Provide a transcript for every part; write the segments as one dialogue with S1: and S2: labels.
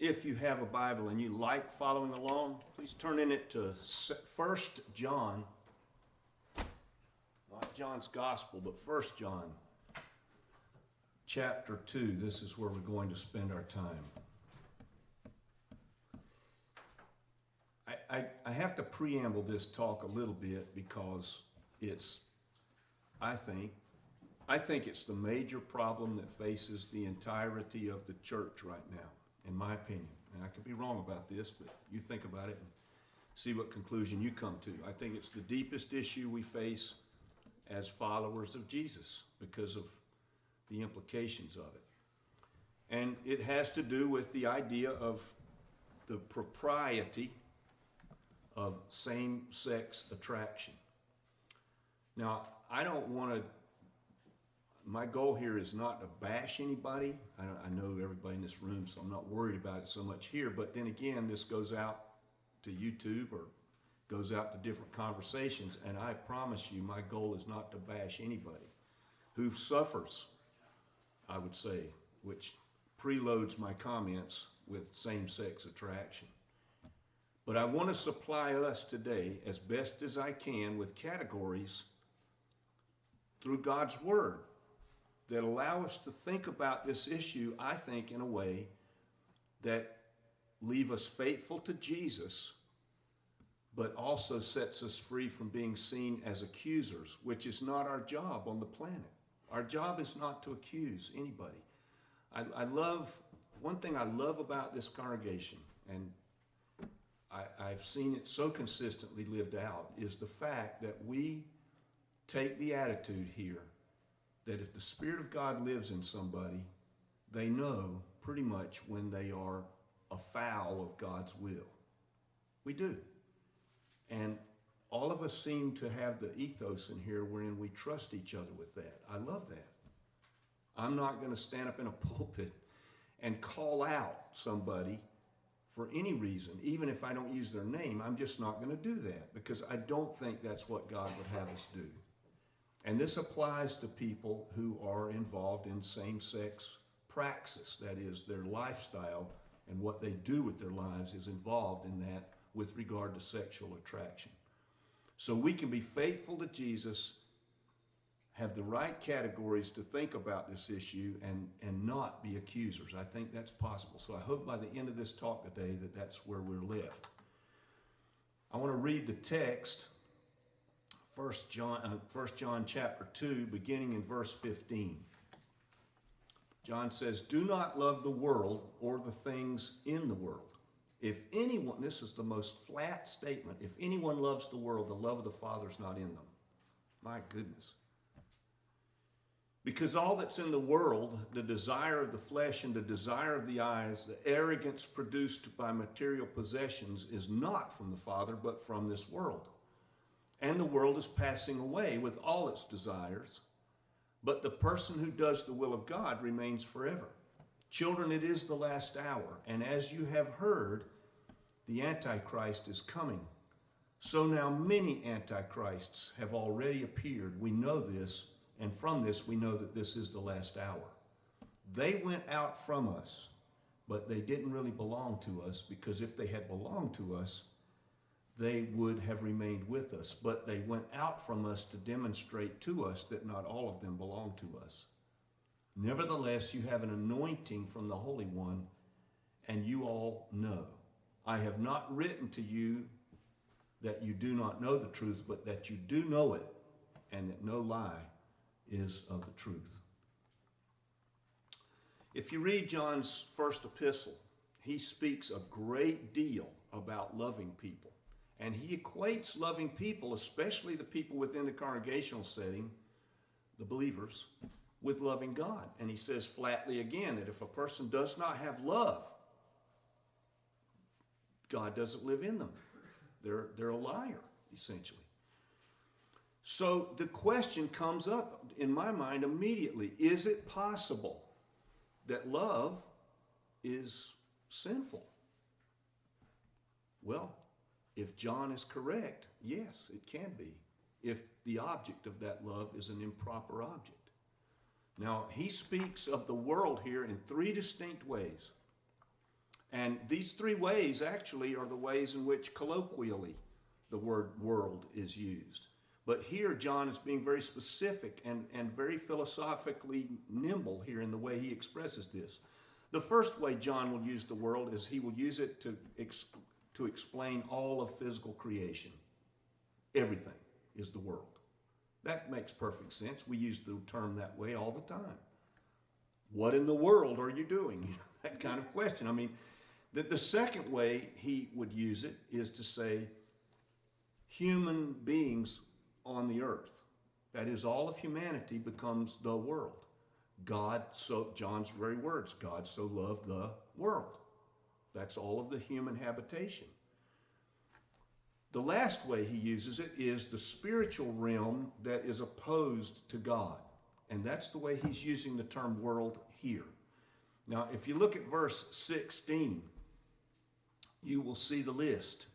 S1: If you have a Bible and you like following along, please turn in it to 1 John, not John's Gospel, but 1 John chapter 2. This is where we're going to spend our time. I have to preamble this talk a little bit because I think it's the major problem that faces the entirety of the church right now, in my opinion. And I could be wrong about this, but you think about it and see what conclusion you come to. I think it's the deepest issue we face as followers of Jesus because of the implications of it. And it has to do with the idea of the propriety of same-sex attraction. Now, I don't want to, my goal here is not to bash anybody. I know everybody in this room, so I'm not worried about it so much here. But then again, this goes out to YouTube or goes out to different conversations. And I promise you, my goal is not to bash anybody who suffers, I would say, which preloads my comments with same-sex attraction. But I want to supply us today as best as I can with categories through God's Word that allow us to think about this issue, I think, in a way that leave us faithful to Jesus, but also sets us free from being seen as accusers, which is not our job on the planet. Our job is not to accuse anybody. One thing I love about this congregation, and I've seen it so consistently lived out, is the fact that we take the attitude here that if the Spirit of God lives in somebody, they know pretty much when they are afoul of God's will. We do. And all of us seem to have the ethos in here wherein we trust each other with that. I love that. I'm not going to stand up in a pulpit and call out somebody for any reason, even if I don't use their name. I'm just not going to do that because I don't think that's what God would have us do. And this applies to people who are involved in same-sex praxis, that is, their lifestyle and what they do with their lives is involved in that with regard to sexual attraction. So we can be faithful to Jesus, have the right categories to think about this issue, and not be accusers. I think that's possible. So I hope by the end of this talk today that that's where we're left. I want to read the text, 1 John chapter 2, beginning in verse 15. John says, "Do not love the world or the things in the world. If anyone," this is the most flat statement, "if anyone loves the world, the love of the Father is not in them." My goodness. Because all that's in the world, the desire of the flesh and the desire of the eyes, the arrogance produced by material possessions, is not from the Father, but from this world. And the world is passing away with all its desires, but the person who does the will of God remains forever. Children, it is the last hour, and as you have heard, the Antichrist is coming. So now many Antichrists have already appeared. We know this, and from this we know that this is the last hour. They went out from us, but they didn't really belong to us, because if they had belonged to us, they would have remained with us. But they went out from us to demonstrate to us that not all of them belong to us. Nevertheless, you have an anointing from the Holy One, and you all know. I have not written to you that you do not know the truth, but that you do know it, and that no lie is of the truth. If you read John's first epistle, he speaks a great deal about loving people. And he equates loving people, especially the people within the congregational setting, the believers, with loving God. And he says flatly again that if a person does not have love, God doesn't live in them. They're a liar, essentially. So the question comes up in my mind immediately: is it possible that love is sinful? Well, if John is correct, yes, it can be, if the object of that love is an improper object. Now, he speaks of the world here in three distinct ways. And these three ways actually are the ways in which colloquially the word world is used. But here John is being very specific and very philosophically nimble here in the way he expresses this. The first way John will use the world is he will use it to explain all of physical creation. Everything is the world. That makes perfect sense. We use the term that way all the time. What in the world are you doing? That kind of question. I mean, the second way he would use it is to say human beings on the earth. That is, all of humanity becomes the world. God, so John's very words, God so loved the world. That's all of the human habitation. The last way he uses it is the spiritual realm that is opposed to God. And that's the way he's using the term world here. Now, if you look at verse 16, you will see the list.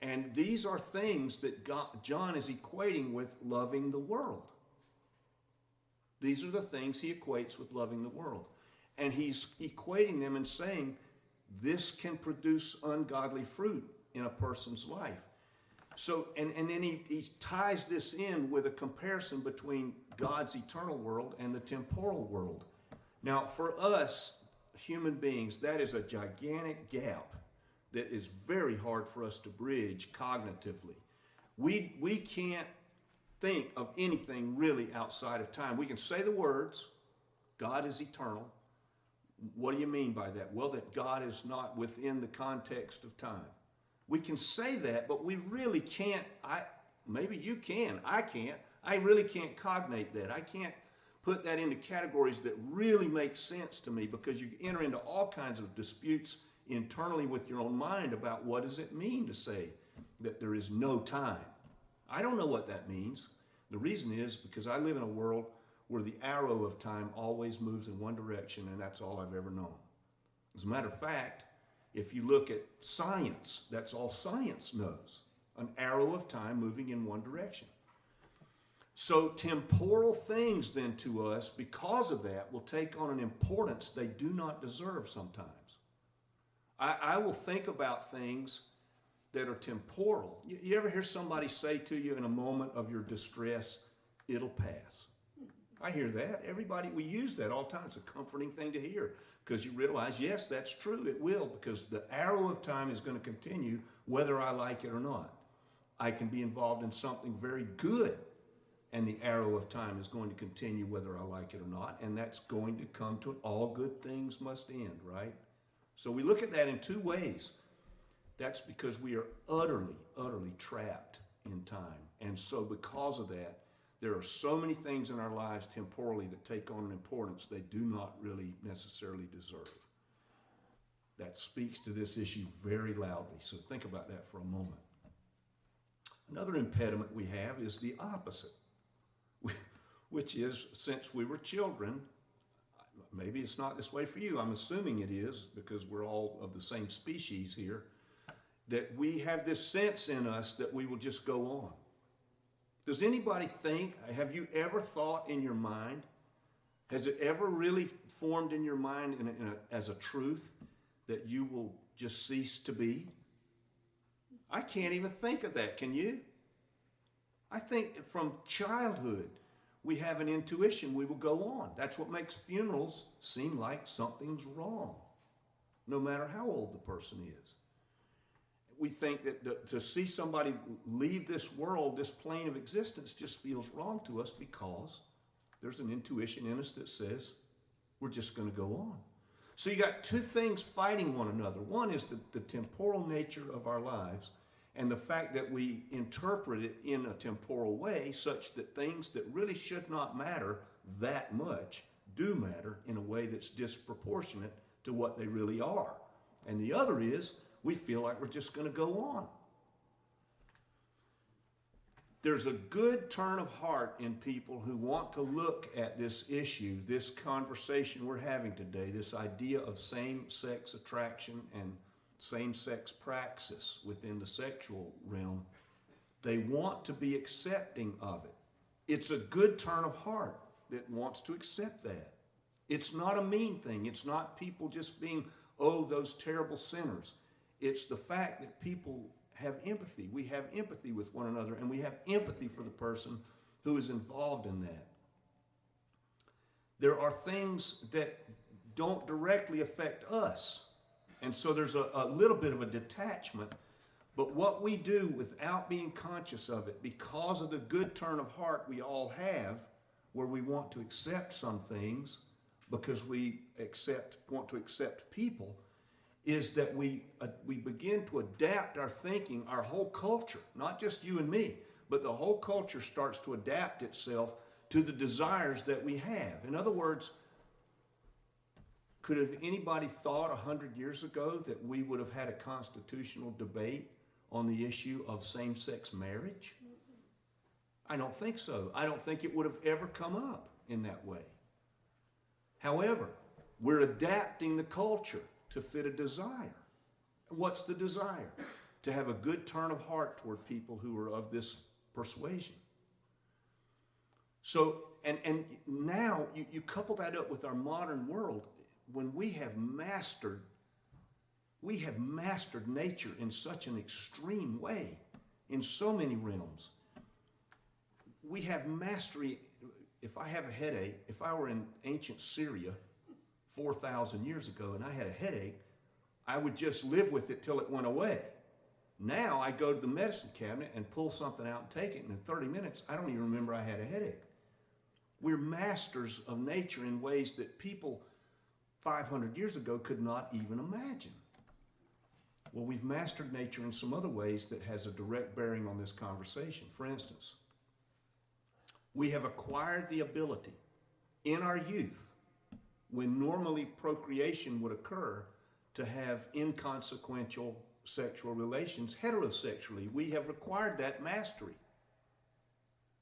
S1: And these are things that John is equating with loving the world. These are the things he equates with loving the world. And he's equating them and saying this can produce ungodly fruit in a person's life. So, and then he ties this in with a comparison between God's eternal world and the temporal world. Now, for us human beings, that is a gigantic gap that is very hard for us to bridge cognitively. We can't think of anything really outside of time. We can say the words, God is eternal. What do you mean by that? Well, that God is not within the context of time. We can say that, but we really can't. Maybe you can. I can't. I really can't cognate that. I can't put that into categories that really make sense to me, because you enter into all kinds of disputes internally with your own mind about what does it mean to say that there is no time. I don't know what that means. The reason is because I live in a world where the arrow of time always moves in one direction, and that's all I've ever known. As a matter of fact, if you look at science, that's all science knows. An arrow of time moving in one direction. So temporal things then to us, because of that, will take on an importance they do not deserve sometimes. I will think about things that are temporal. You ever hear somebody say to you in a moment of your distress, it'll pass? I hear that. Everybody, we use that all the time. It's a comforting thing to hear, because you realize, yes, that's true. It will, because the arrow of time is going to continue whether I like it or not. I can be involved in something very good, and the arrow of time is going to continue whether I like it or not, and that's going to come to all good things must end, right? So we look at that in two ways. That's because we are utterly, utterly trapped in time. And so because of that, there are so many things in our lives temporally that take on an importance they do not really necessarily deserve. That speaks to this issue very loudly. So think about that for a moment. Another impediment we have is the opposite, which is, since we were children, maybe it's not this way for you, I'm assuming it is because we're all of the same species here, that we have this sense in us that we will just go on. Does anybody think, have you ever thought in your mind, has it ever really formed in your mind as a truth that you will just cease to be? I can't even think of that, can you? I think from childhood, we have an intuition we will go on. That's what makes funerals seem like something's wrong, no matter how old the person is. We think that to see somebody leave this world, this plane of existence, just feels wrong to us because there's an intuition in us that says we're just going to go on. So you got two things fighting one another. One is the temporal nature of our lives and the fact that we interpret it in a temporal way such that things that really should not matter that much do matter in a way that's disproportionate to what they really are. And the other is we feel like we're just going to go on. There's a good turn of heart in people who want to look at this issue, this conversation we're having today, this idea of same-sex attraction and same-sex praxis within the sexual realm. They want to be accepting of it. It's a good turn of heart that wants to accept that. It's not a mean thing. It's not people just being oh, those terrible sinners. It's the fact that people have empathy. We have empathy with one another, and we have empathy for the person who is involved in that. There are things that don't directly affect us, and so there's a little bit of a detachment. But what we do without being conscious of it, because of the good turn of heart we all have, where we want to accept some things because we want to accept people, is that we begin to adapt our thinking, our whole culture, not just you and me, but the whole culture starts to adapt itself to the desires that we have. In other words, could have anybody thought 100 years ago that we would have had a constitutional debate on the issue of same-sex marriage? I don't think so. I don't think it would have ever come up in that way. However, we're adapting the culture to fit a desire. What's the desire? To have a good turn of heart toward people who are of this persuasion. So, and now you couple that up with our modern world, when we have mastered nature in such an extreme way, in so many realms. We have mastery. If I have a headache, if I were in ancient Syria 4,000 years ago and I had a headache, I would just live with it till it went away. Now I go to the medicine cabinet and pull something out and take it, and in 30 minutes, I don't even remember I had a headache. We're masters of nature in ways that people 500 years ago could not even imagine. Well, we've mastered nature in some other ways that has a direct bearing on this conversation. For instance, we have acquired the ability in our youth, when normally procreation would occur, to have inconsequential sexual relations heterosexually. We have acquired that mastery,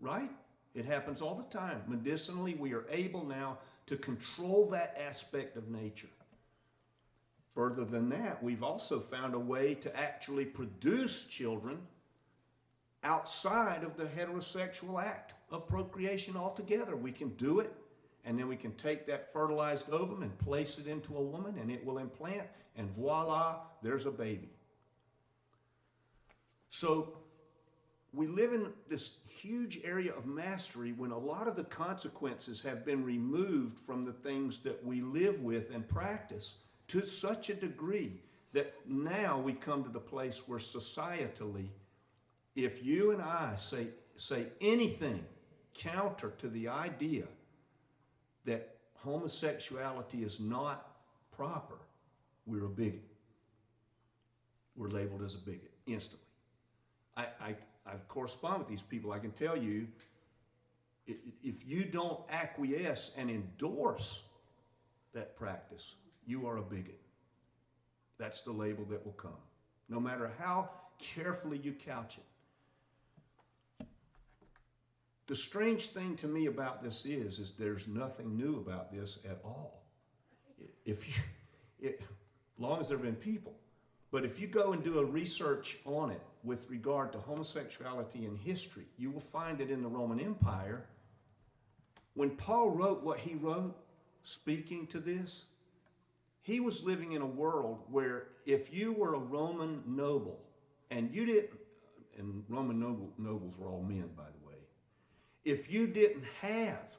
S1: right? It happens all the time. Medicinally, we are able now to control that aspect of nature. Further than that, we've also found a way to actually produce children outside of the heterosexual act of procreation altogether. We can do it, and then we can take that fertilized ovum and place it into a woman, and it will implant, and voila, there's a baby. So we live in this huge area of mastery when a lot of the consequences have been removed from the things that we live with and practice to such a degree that now we come to the place where societally, if you and I say anything counter to the idea that homosexuality is not proper, we're a bigot. We're labeled as a bigot instantly. I've corresponded with these people. I can tell you, if you don't acquiesce and endorse that practice, you are a bigot. That's the label that will come, no matter how carefully you couch it. The strange thing to me about this is there's nothing new about this at all. As long as there have been people. But if you go and do a research on it with regard to homosexuality in history, you will find that in the Roman Empire, when Paul wrote what he wrote, speaking to this, he was living in a world where if you were a Roman noble, and Roman nobles were all men, by the way, if you didn't have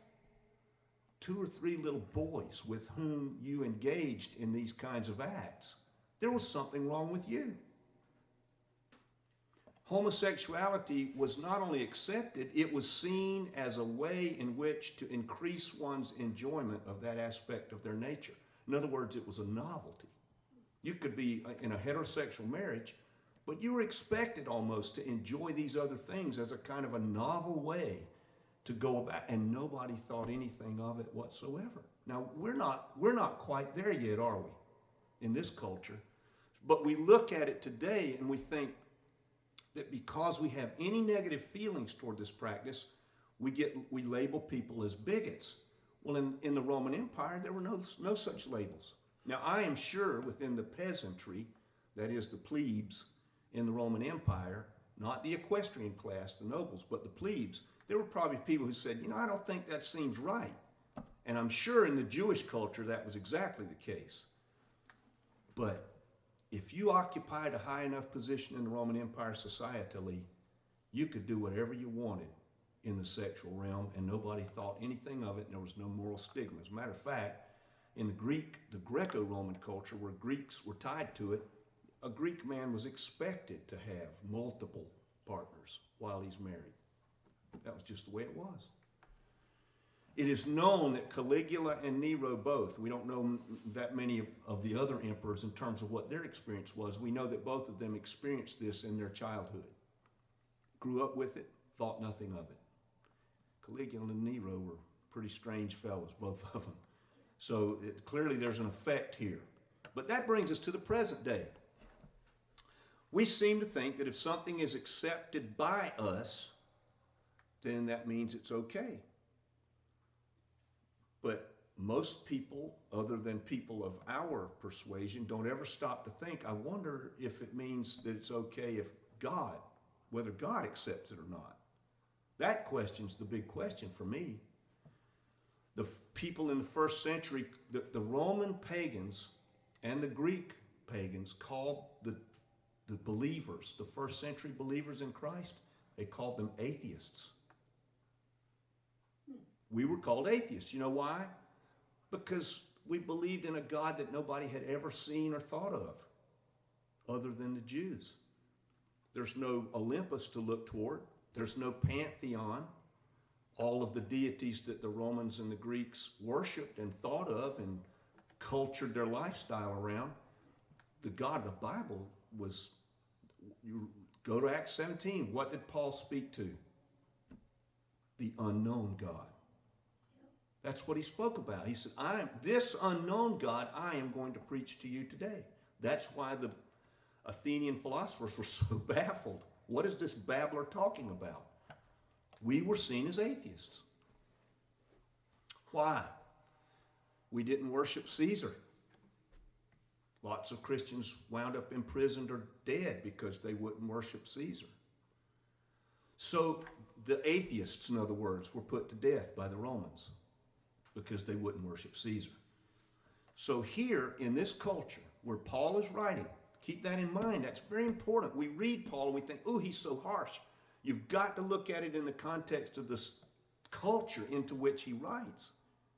S1: 2 or 3 little boys with whom you engaged in these kinds of acts, there was something wrong with you. Homosexuality was not only accepted, it was seen as a way in which to increase one's enjoyment of that aspect of their nature. In other words, it was a novelty. You could be in a heterosexual marriage, but you were expected almost to enjoy these other things as a kind of a novel way to go about, and nobody thought anything of it whatsoever. Now, we're not quite there yet, are we, in this culture? But we look at it today and we think that because we have any negative feelings toward this practice, we label people as bigots. Well, in the Roman Empire, there were no such labels. Now, I am sure within the peasantry, that is the plebes in the Roman Empire, not the equestrian class, the nobles, but the plebes, there were probably people who said, I don't think that seems right. And I'm sure in the Jewish culture that was exactly the case. But if you occupied a high enough position in the Roman Empire societally, you could do whatever you wanted in the sexual realm, and nobody thought anything of it, and there was no moral stigma. As a matter of fact, in the Greco-Roman culture, where Greeks were tied to it, a Greek man was expected to have multiple partners while he's married. That was just the way it was. It is known that Caligula and Nero both, we don't know that many of the other emperors in terms of what their experience was. We know that both of them experienced this in their childhood. Grew up with it, thought nothing of it. Caligula and Nero were pretty strange fellows, both of them. So clearly there's an effect here. But that brings us to the present day. We seem to think that if something is accepted by us, then that means it's okay. But most people, other than people of our persuasion, don't ever stop to think, I wonder if it means that it's okay if God, whether God accepts it or not. That question's the big question for me. The people in the first century, the Roman pagans and the Greek pagans called the believers, the first century believers in Christ, they called them atheists. We were called atheists. You know why? Because we believed in a God that nobody had ever seen or thought of other than the Jews. There's no Olympus to look toward. There's no pantheon. All of the deities that the Romans and the Greeks worshipped and thought of and cultured their lifestyle around, the God of the Bible was, you go to Acts 17, what did Paul speak to? The unknown God. That's what he spoke about. He said, this unknown God I am going to preach to you today. That's why the Athenian philosophers were so baffled. What is this babbler talking about? We were seen as atheists. Why? We didn't worship Caesar. Lots of Christians wound up imprisoned or dead because they wouldn't worship Caesar. So the atheists, in other words, were put to death by the Romans because they wouldn't worship Caesar. So here in this culture where Paul is writing, keep that in mind. That's very important. We read Paul and we think, oh, he's so harsh. You've got to look at it in the context of this culture into which he writes.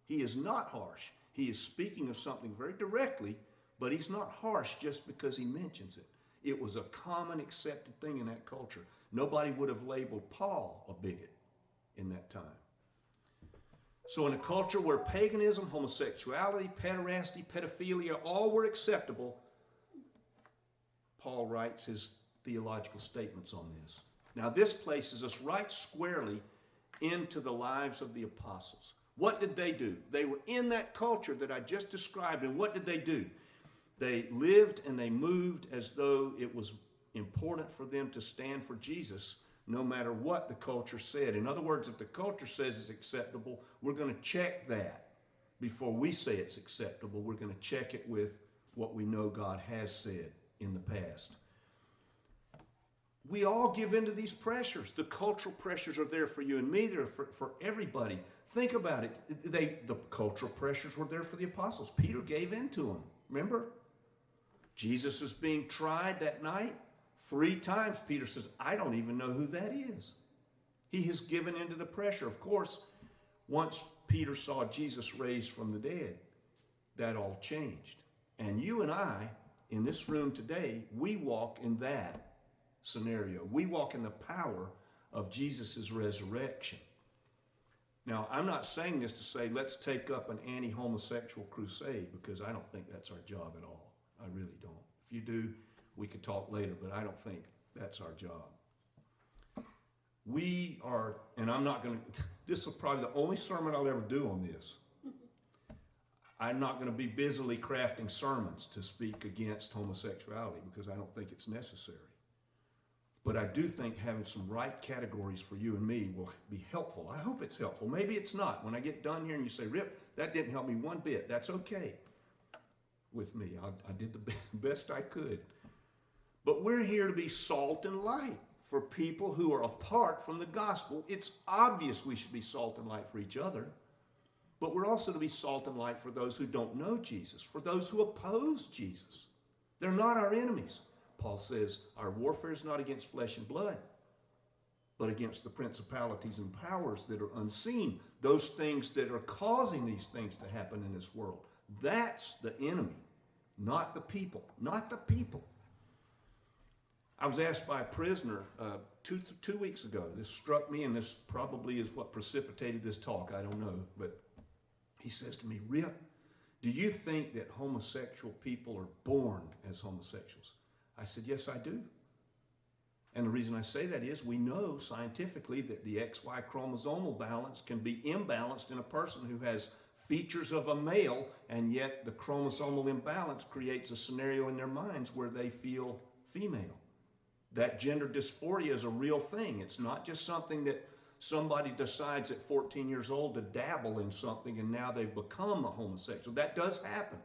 S1: He is not harsh. He is speaking of something very directly, but he's not harsh just because he mentions it. It was a common accepted thing in that culture. Nobody would have labeled Paul a bigot in that time. So in a culture where paganism, homosexuality, pederasty, pedophilia, all were acceptable, Paul writes his theological statements on this. Now this places us right squarely into the lives of the apostles. What did they do? They were in that culture that I just described, and what did they do? They lived and they moved as though it was important for them to stand for Jesus no matter what the culture said. In other words, if the culture says it's acceptable, we're going to check that. Before we say it's acceptable, we're going to check it with what we know God has said in the past. We all give into these pressures. The cultural pressures are there for you and me. They're for everybody. Think about it. The cultural pressures were there for the apostles. Peter gave in to them. Remember? Jesus is being tried that night. 3 times Peter says, I don't even know who that is. He has given into the pressure. Of course, once Peter saw Jesus raised from the dead, that all changed. And you and I, in this room today, we walk in that scenario. We walk in the power of Jesus' resurrection. Now, I'm not saying this to say let's take up an anti-homosexual crusade, because I don't think that's our job at all. I really don't. If you do, we could talk later, but I don't think that's our job. We are, and I'm not going to, this is probably the only sermon I'll ever do on this. I'm not going to be busily crafting sermons to speak against homosexuality because I don't think it's necessary. But I do think having some right categories for you and me will be helpful. I hope it's helpful. Maybe it's not. When I get done here and you say, Rip, that didn't help me one bit, that's okay with me. I did the best I could. But we're here to be salt and light for people who are apart from the gospel. It's obvious we should be salt and light for each other. But we're also to be salt and light for those who don't know Jesus, for those who oppose Jesus. They're not our enemies. Paul says our warfare is not against flesh and blood, but against the principalities and powers that are unseen, those things that are causing these things to happen in this world. That's the enemy, not the people, not the people. I was asked by a prisoner two weeks ago. This struck me, and this probably is what precipitated this talk. I don't know. But he says to me, Rip, do you think that homosexual people are born as homosexuals? I said, yes, I do. And the reason I say that is we know scientifically that the XY chromosomal balance can be imbalanced in a person who has features of a male, and yet the chromosomal imbalance creates a scenario in their minds where they feel female. That gender dysphoria is a real thing. It's not just something that somebody decides at 14 years old to dabble in something and now they've become a homosexual. That does happen,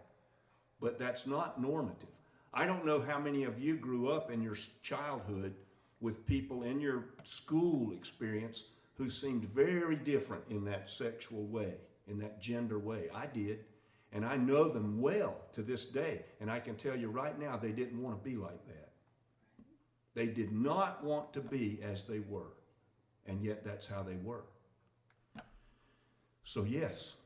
S1: but that's not normative. I don't know how many of you grew up in your childhood with people in your school experience who seemed very different in that sexual way, in that gender way. I did, and I know them well to this day, and I can tell you right now they didn't want to be like that. They did not want to be as they were, and yet that's how they were. So yes,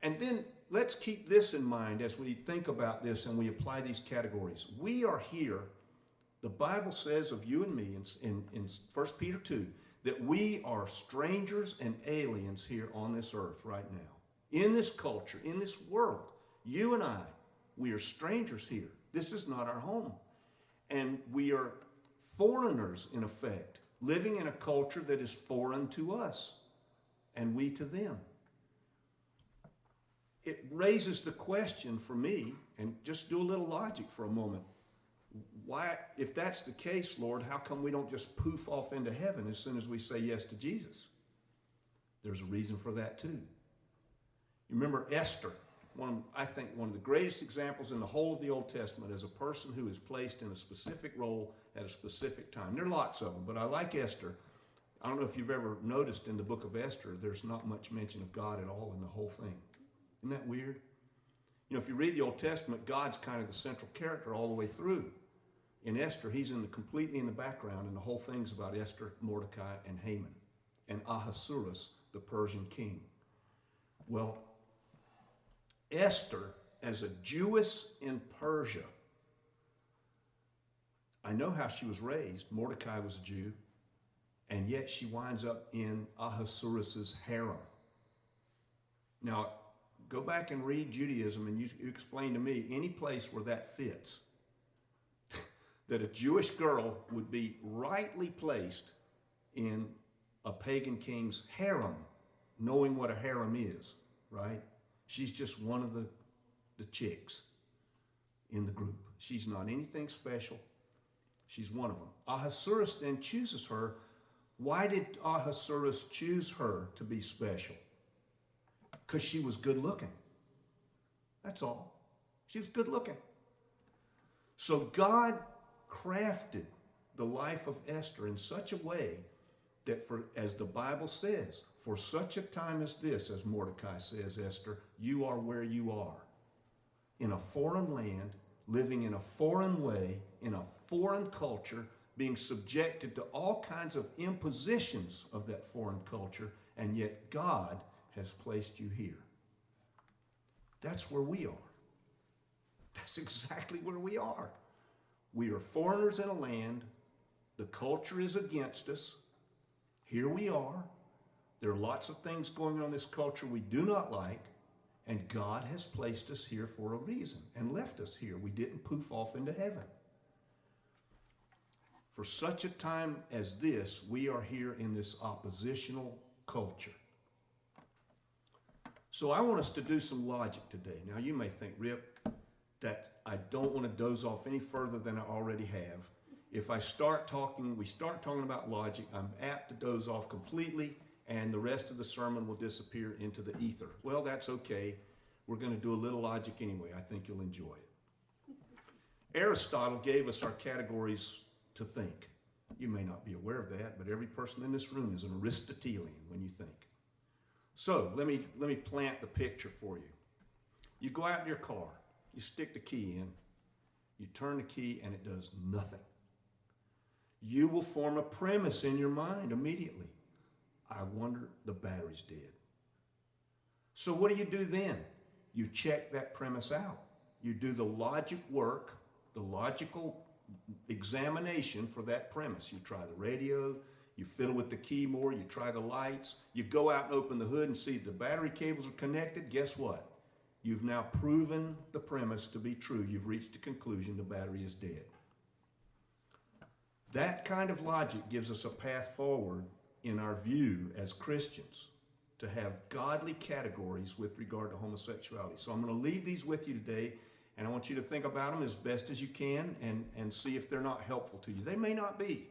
S1: and then let's keep this in mind as we think about this and we apply these categories. We are here, the Bible says of you and me in 1 Peter 2, that we are strangers and aliens here on this earth right now. In this culture, in this world, you and I, we are strangers here. This is not our home. And we are foreigners, in effect, living in a culture that is foreign to us and we to them. It raises the question for me, and just do a little logic for a moment. Why, if that's the case, Lord, how come we don't just poof off into heaven as soon as we say yes to Jesus? There's a reason for that too. You remember Esther, I think one of the greatest examples in the whole of the Old Testament as a person who is placed in a specific role at a specific time. There are lots of them, but I like Esther. I don't know if you've ever noticed in the book of Esther, there's not much mention of God at all in the whole thing. Isn't that weird? You know, if you read the Old Testament, God's kind of the central character all the way through. In Esther, he's completely in the background, and the whole thing's about Esther, Mordecai, and Haman, and Ahasuerus, the Persian king. Well, Esther, as a Jewess in Persia, I know how she was raised. Mordecai was a Jew, and yet she winds up in Ahasuerus' harem. Now, go back and read Judaism, and you explain to me any place where that fits. That a Jewish girl would be rightly placed in a pagan king's harem, knowing what a harem is, right? She's just one of the chicks in the group. She's not anything special. She's one of them. Ahasuerus then chooses her. Why did Ahasuerus choose her to be special? Because she was good looking. That's all. She was good looking. So God crafted the life of Esther in such a way that, as the Bible says, for such a time as this, as Mordecai says, Esther, you are where you are. In a foreign land, living in a foreign way, in a foreign culture, being subjected to all kinds of impositions of that foreign culture, and yet God has placed you here. That's where we are. That's exactly where we are. We are foreigners in a land. The culture is against us. Here we are. There are lots of things going on in this culture we do not like, and God has placed us here for a reason and left us here. We didn't poof off into heaven. For such a time as this, we are here in this oppositional culture. So I want us to do some logic today. Now you may think, Rip, that I don't want to doze off any further than I already have. If we start talking about logic, I'm apt to doze off completely, and the rest of the sermon will disappear into the ether. Well, that's okay. We're going to do a little logic anyway. I think you'll enjoy it. Aristotle gave us our categories to think. You may not be aware of that, but every person in this room is an Aristotelian when you think. So let me plant the picture for you. You go out in your car, you stick the key in, You turn the key and it does nothing. You will form a premise in your mind immediately. I wonder, the battery's dead. So what do then? You check that premise out. You do the logic work, the logical examination for that premise. You try the radio, you fiddle with the key more, you try the lights, you go out and open the hood and see the battery cables are connected. Guess what? You've now proven the premise to be true. You've reached a conclusion, the battery is dead. That kind of logic gives us a path forward in our view as Christians to have godly categories with regard to homosexuality. So I'm going to leave these with you today, and I want you to think about them as best as you can and see if they're not helpful to you. They may not be.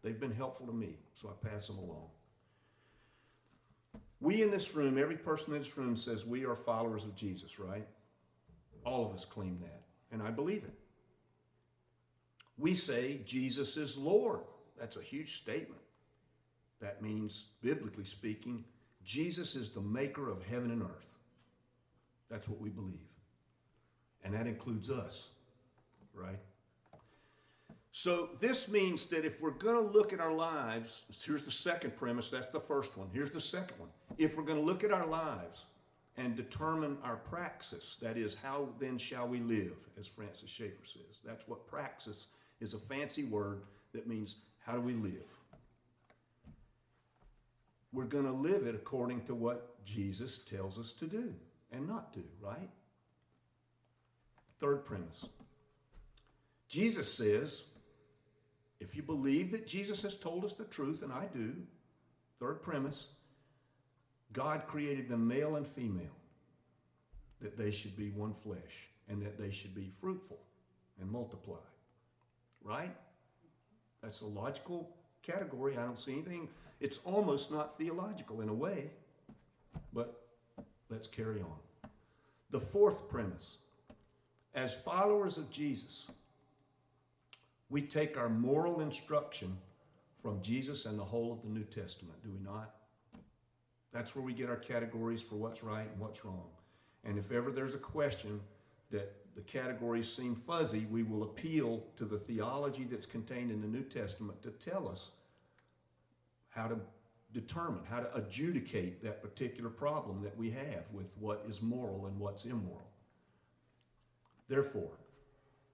S1: They've been helpful to me, so I pass them along. We in this room, every person in this room says we are followers of Jesus, right? All of us claim that, and I believe it. We say Jesus is Lord. That's a huge statement. That means, biblically speaking, Jesus is the maker of heaven and earth. That's what we believe. And that includes us, right? So this means that if we're going to look at our lives, here's the second premise, that's the first one. Here's the second one. If we're going to look at our lives and determine our praxis, that is, how then shall we live, as Francis Schaeffer says. That's what praxis is, a fancy word that means how do we live? We're going to live it according to what Jesus tells us to do and not do, right? Third premise. Jesus says, if you believe that Jesus has told us the truth, and I do, third premise, God created them male and female, that they should be one flesh, and that they should be fruitful and multiply, right? That's a logical category. I don't see anything. It's almost not theological in a way, but let's carry on. The fourth premise, as followers of Jesus, we take our moral instruction from Jesus and the whole of the New Testament, do we not? That's where we get our categories for what's right and what's wrong. And if ever there's a question that the categories seem fuzzy, we will appeal to the theology that's contained in the New Testament to tell us how to determine, how to adjudicate that particular problem that we have with what is moral and what's immoral. Therefore,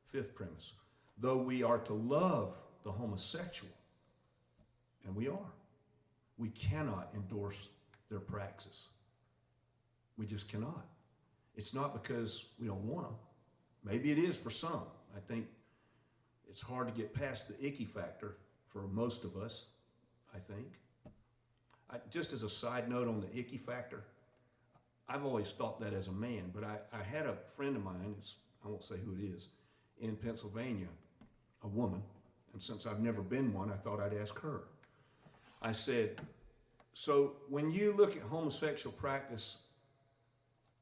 S1: fifth premise, though we are to love the homosexual, and we are, we cannot endorse their praxis. We just cannot. It's not because we don't want them. Maybe it is for some. I think it's hard to get past the icky factor for most of us, I think. Just as a side note on the icky factor, I've always thought that as a man, but I had a friend of mine, I won't say who it is, in Pennsylvania, a woman, and since I've never been one, I thought I'd ask her. I said, so when you look at homosexual practice,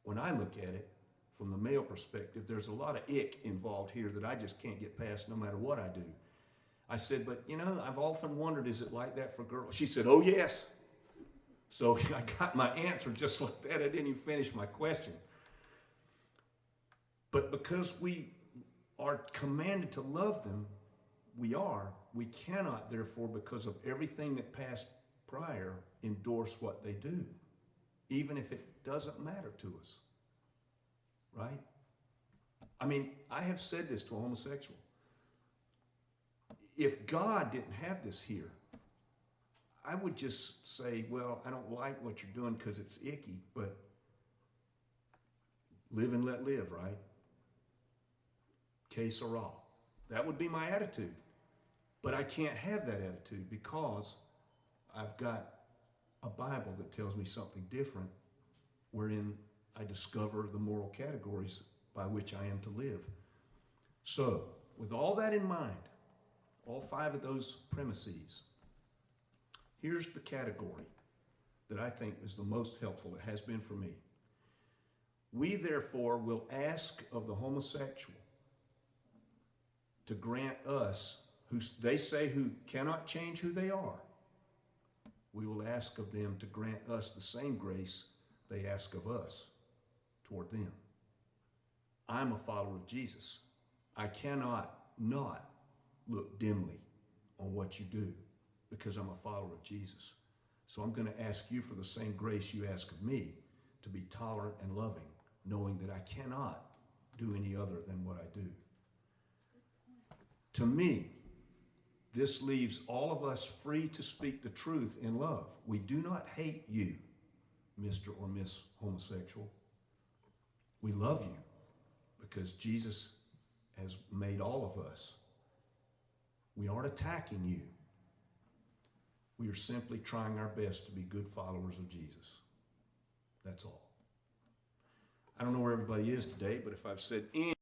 S1: when I look at it from the male perspective, there's a lot of ick involved here that I just can't get past no matter what I do. I said, but you know, I've often wondered, is it like that for girls? She said, oh yes. So I got my answer just like that. I didn't even finish my question. But because we are commanded to love them, we cannot, therefore, because of everything that passed prior, endorse what they do, even if it doesn't matter to us, right? I mean, I have said this to a homosexual. If God didn't have this here, I would just say, well, I don't like what you're doing because it's icky, but live and let live, right? Que sera. That would be my attitude. But I can't have that attitude because I've got a Bible that tells me something different, wherein I discover the moral categories by which I am to live. So, with all that in mind, all five of those premises, here's the category that I think is the most helpful. It has been for me. We therefore will ask of the homosexual to grant us, who they say who cannot change who they are, we will ask of them to grant us the same grace they ask of us toward them. I'm a follower of Jesus. I cannot not look dimly on what you do because I'm a follower of Jesus. So I'm going to ask you for the same grace you ask of me, to be tolerant and loving, knowing that I cannot do any other than what I do. To me, this leaves all of us free to speak the truth in love. We do not hate you, Mr. or Miss Homosexual. We love you because Jesus has made all of us. We aren't attacking you. We are simply trying our best to be good followers of Jesus. That's all. I don't know where everybody is today, but if I've said anything